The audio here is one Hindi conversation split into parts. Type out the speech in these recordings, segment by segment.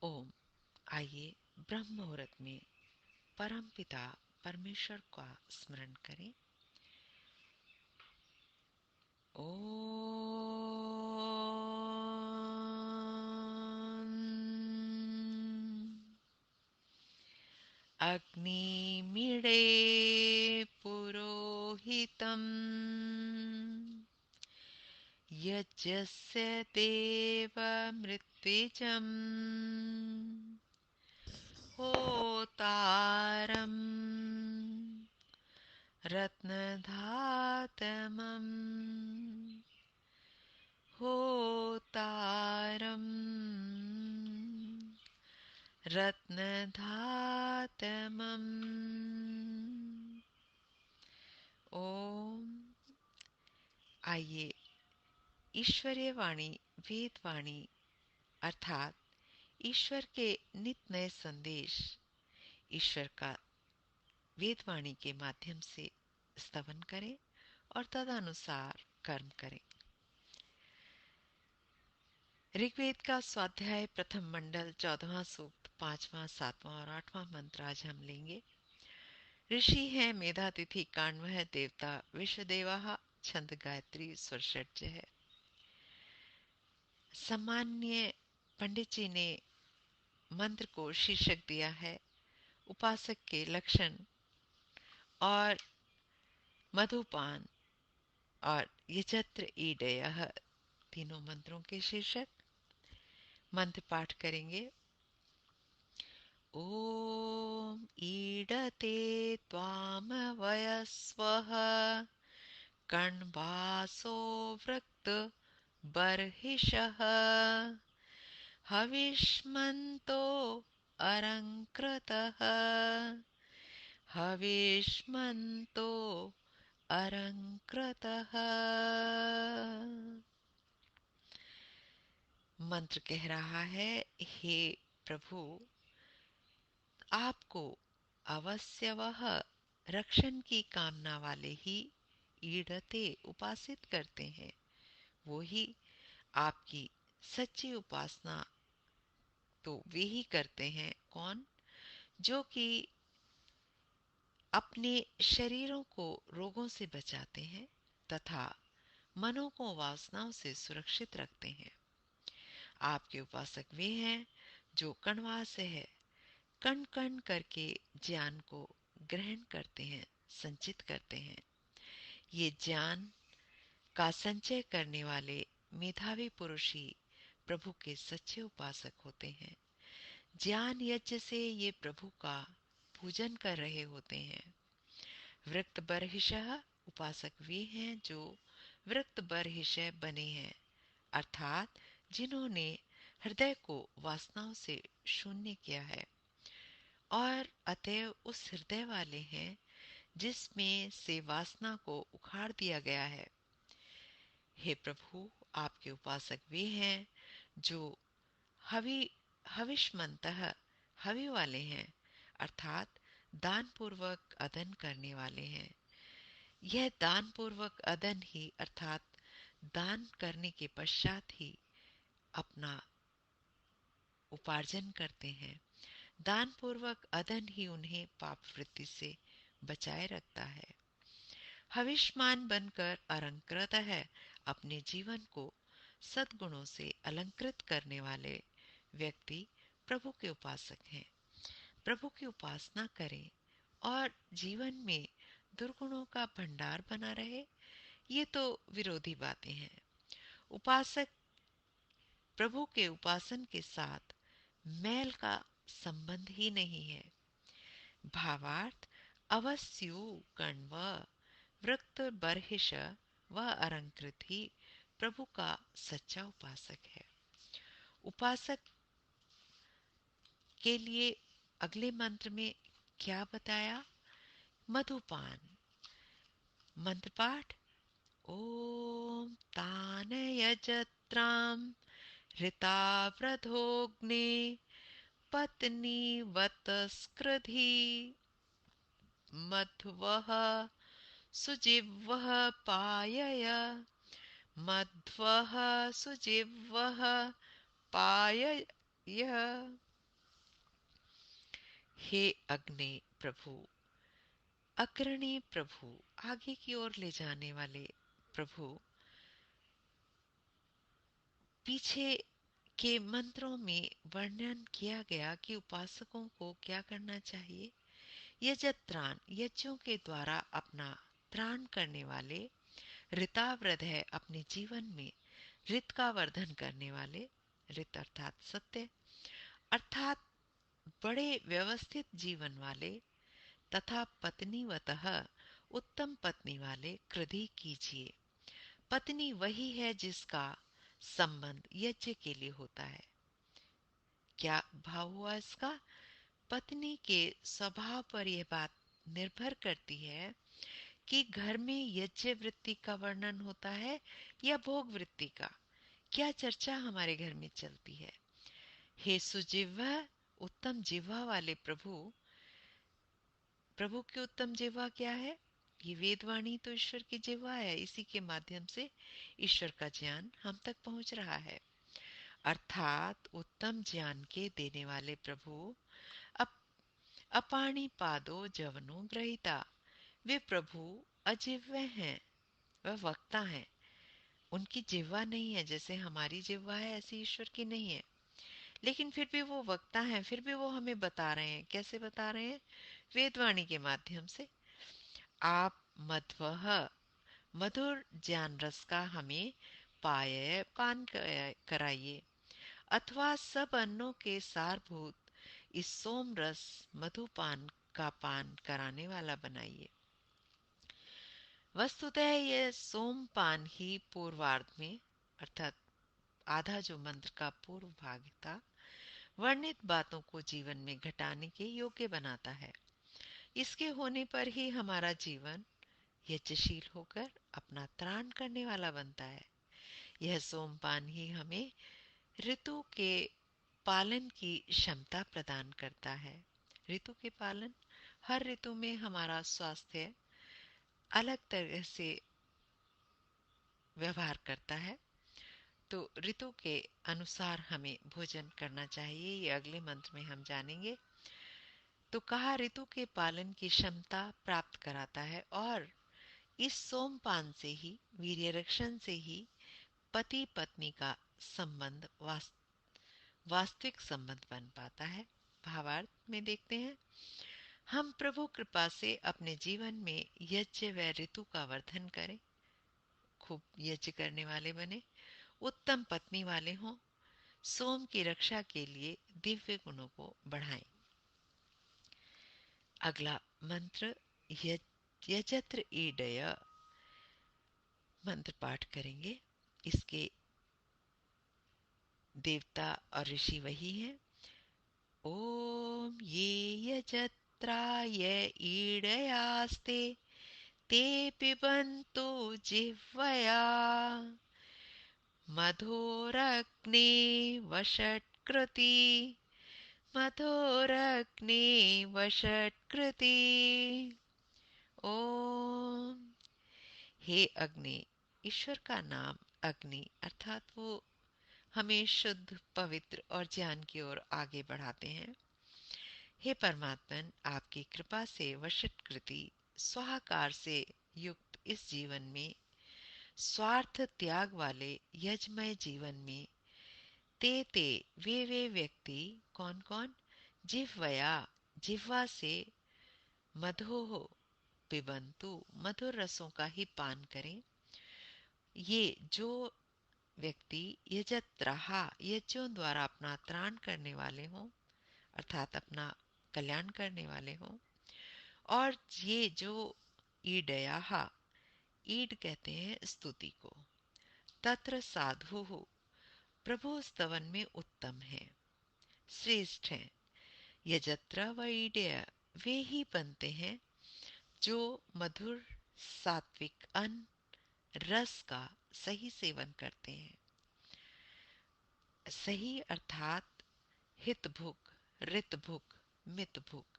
ओम। आइए ब्रह्म मुहूर्त में परम पिता परमेश्वर का स्मरण करें। ओम। अग्निमीळे पुरोहितम् यज्ञस्य देवमृत्विजम् होतारम् रत्नधातमम् होतारम् रत्नधातमम्। ओम। आइए ईश्वरीय वाणी, वेद वाणी अर्थात ईश्वर के नित नए संदेश, ईश्वर का वेदवाणी के माध्यम से स्तवन करें और तदनुसार कर्म करें। ऋग्वेद का स्वाध्याय प्रथम मंडल 14वां सूक्त 5वां 7वां और 8वां मंत्र आज हम लेंगे। ऋषि हैं मेधातिथि काण्वः देवता विश्वदेवाः छंद गायत्री स्वर षड्ज है। सामान्य पंडित जी ने मंत्र को शीर्षक दिया है उपासक के लक्षण और मधुपान और यजत्र ईडयः तीनों मंत्रों के शीर्षक। मंत्र पाठ करेंगे। ओम ईडते त्वामवयस्वः कण्वासो वृक्त बर्हिषः हविष्मन्तो अरङ्कृतः हविष्मन्तो अरङ्कृतः। मंत्र कह रहा है, हे प्रभु, आपको अवश्य वह रक्षण की कामना वाले ही ईडते उपासित करते हैं। वो ही आपकी सच्ची उपासना तो वे ही करते हैं। कौन? जो कि अपने शरीरों को रोगों से बचाते हैं तथा मनों को वासनाओं से सुरक्षित रखते हैं। आपके उपासक वे हैं जो कण्वा से है कण कण करके ज्ञान को ग्रहण करते हैं, संचित करते हैं। ये ज्ञान का संचय करने वाले मेधावी पुरुष ही प्रभु के सच्चे उपासक होते हैं। ज्ञान यज्ञ से ये प्रभु का पूजन कर रहे होते हैं। वृक्त बर्हिषः उपासक वे हैं जो वृक्त बर्हिषः बने हैं, अर्थात जिन्होंने हृदय को वासनाओं से शून्य किया है और अतएव उस हृदय वाले हैं जिसमें से वासना को उखाड़ दिया गया है। हे प्रभु, आपके उपासक वे हैं जो हविष्मन्तः हवि वाले हैं, अर्थात दान पूर्वक अदन करने वाले हैं। यह दान पूर्वक अदन ही अर्थात दान करने के पश्चात ही अपना उपार्जन करते हैं। दान पूर्वक अदन ही उन्हें पाप वृत्ति से बचाए रखता है। हविष्मान बनकर अलंकृत है, अपने जीवन को सद्गुणों से अलंकृत करने वाले व्यक्ति प्रभु के उपासक हैं। प्रभु की उपासना करें और जीवन में दुर्गुणों का भंडार बना रहे, ये तो विरोधी बातें हैं। उपासक प्रभु के उपासन के साथ मैल का संबंध ही नहीं है। भावार्थ अवस्यु कण्व वृक्त बर्हिष व अलंकृत ही प्रभु का सच्चा उपासक है। उपासक के लिए अगले मंत्र में क्या बताया? मधुपान। मंत्र पाठ। ओम तान यजत्राम ऋताव्रधोग्ने पत्नीवत स्कृधि मध्वः सुजिह्वः पायय मध्वः सुजिह्वः पायय। हे अग्नि प्रभु, अग्रणी प्रभु, आगे की ओर ले जाने वाले प्रभु, पीछे के मंत्रों में वर्णन किया गया कि उपासकों को क्या करना चाहिए। यजत्रान, यज्ञों के द्वारा अपना त्राण करने वाले, ऋताव्रत है, अपने जीवन में ऋत का वर्धन करने वाले, ऋत अर्थात सत्य, अर्थात बड़े व्यवस्थित जीवन वाले, तथा पत्नीवतः, उत्तम पत्नी वाले कृधि कीजिए। पत्नी वही है जिसका संबंध यज्ञ के लिए होता है। क्या भाव हुआ इसका? पत्नी के स्वभाव पर यह बात निर्भर करती है कि घर में यज्ञ वृत्ति का वर्णन होता है या भोग वृत्ति का। क्या चर्चा हमारे घर में चलती है? हे सुजिह्वा, उत्तम जिह्वा वाले प्रभु, प्रभु की उत्तम जिह्वा क्या है? ये वेदवाणी तो ईश्वर की जिह्वा है, इसी के माध्यम से ईश्वर का ज्ञान हम तक पहुंच रहा है। अर्थात उत्तम ज्ञान के देने वाले प्रभु, अप, अपाणी पादो जवनो ग्रहिता, वे प्रभु अजिह्व हैं, वह वक्ता हैं। उनकी जिह्वा नहीं है, जैसे हमारी जिह्वा है ऐसी ईश्वर की नहीं है, लेकिन फिर भी वो वक्ता हैं, फिर भी वो हमें बता रहे हैं। कैसे बता रहे हैं? वेदवाणी के माध्यम से। आप मध्वः, मधुर ज्ञान रस का हमें पाय पान कराइए, अथवा सब अन्नों के सारभूत इस सोम रस मधुपान का पान कराने वाला बनाइए। वस्तुतः यह सोमपान ही पूर्वार्ध में, अर्थात आधा जो मंत्र का पूर्व भाग था, वर्णित बातों को जीवन में घटाने के योग्य बनाता है। इसके होने पर ही हमारा जीवन यज्ञशील होकर अपना त्राण करने वाला बनता है। यह सोमपान ही हमें ऋतु के पालन की क्षमता प्रदान करता है। ऋतु के पालन, हर ऋतु में हमारा स्वास्थ्य अलग तरह से व्यवहार करता है, तो ऋतु के अनुसार हमें भोजन करना चाहिए। ये अगले मंत्र में हम जानेंगे। तो कहा ऋतु के पालन की क्षमता प्राप्त कराता है, और इस सोमपान से ही, वीर्य रक्षण से ही पति पत्नी का संबंध वास्तविक संबंध बन पाता है। भावार्थ में देखते हैं, हम प्रभु कृपा से अपने जीवन में यज्ञ व ऋतु का वर्धन करें, खूब यज्ञ करने वाले बने, उत्तम पत्नी वाले हों, सोम की रक्षा के लिए दिव्य गुणों को बढ़ाएं। अगला मंत्र यजत्र ईडय मंत्र पाठ करेंगे। इसके देवता और ऋषि वही हैं। ओम ये यजत्राय ईडयास्ते ते पिबन्तु जिह्वया मधोरग्ने वषट्कृती, मधोरग्ने वषट्कृती। ओम। हे अग्नि, ईश्वर का नाम अग्नि, अर्थात वो हमें शुद्ध, पवित्र और ज्ञान की ओर आगे बढ़ाते हैं। हे परमात्मन, आपकी कृपा से वशटकृति स्वाहाकार से युक्त इस जीवन में, स्वार्थ त्याग वाले यजमय जीवन में, ते वे व्यक्ति, कौन कौन? जिह्वया, जिह्वा से, मधोह पिबंतु, मधुर रसों का ही पान करें। ये जो व्यक्ति यजत्राहा, यज्ञों द्वारा अपना त्राण करने वाले हों, अर्थात अपना कल्याण करने वाले हों। और ये जो ईडयाहा, ईड कहते हैं स्तुति को, तत्र साधु हो, प्रभु स्तवन में उत्तम है, श्रेष्ठ है। यजत्र व ईडय, वे ही बनते हैं जो मधुर सात्विक अन्न रस का सही सेवन करते हैं। सही अर्थात हित भुक, रित भुक, मित भुक।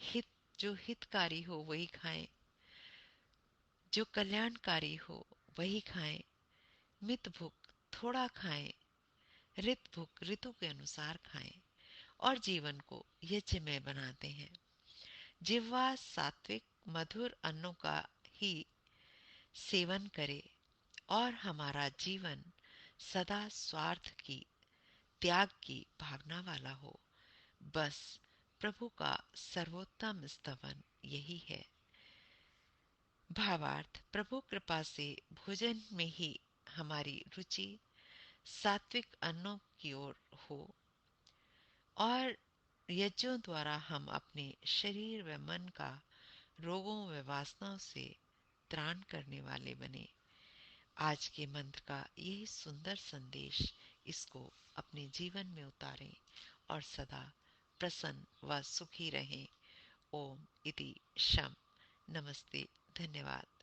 हित, जो हितकारी हो वही खाएं, जो कल्याणकारी हो वही खाएं। मित भुक, थोड़ा खाएं। ऋत भुक, ऋतु के अनुसार खाएं। और जीवन को यज्ञमय बनाते हैं। जिह्वा सात्विक मधुर अन्नों का ही सेवन करे और हमारा जीवन सदा स्वार्थ की, त्याग की भावना वाला हो। बस प्रभु का सर्वोत्तम स्तवन यही है। भावार्थ, प्रभु कृपा से भोजन में ही हमारी रुचि सात्विक अन्नों की ओर हो और यज्ञों द्वारा हम अपने शरीर व मन का रोगों व वासनाओं से त्राण करने वाले बने। आज के मंत्र का यही सुंदर संदेश, इसको अपने जीवन में उतारें और सदा प्रसन्न व सुखी रहें। ओम इति शम। नमस्ते। धन्यवाद।